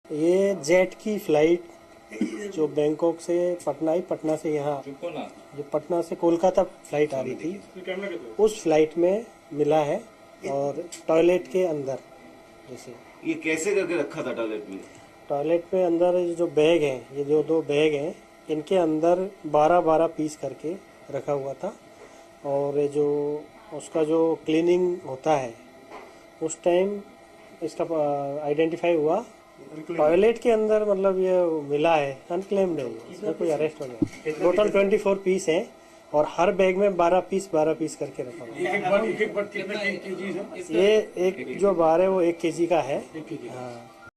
ये जेट की फ्लाइट जो बैंकॉक से पटना आई, पटना से यहाँ जो पटना से कोलकाता फ्लाइट आ रही थी, उस फ्लाइट में मिला है। और टॉयलेट के अंदर जैसे ये कैसे करके रखा था टॉयलेट में? टॉयलेट में अंदर ये जो बैग हैं, ये जो दो बैग हैं, इनके अंदर 12-12 पीस करके रखा हुआ था। और ये जो उसका जो क्लीनिंग होता है उस टाइम इसका आइडेंटिफाई हुआ टॉयलेट के अंदर, मतलब ये मिला है, अनक्लेम्ड है, इसमें कोई अरेस्ट हो गया। टोटल 24 पीस है और हर बैग में 12 पीस करके रखा हुआ है। ये एक जो बार है वो 1 kg का है। हाँ।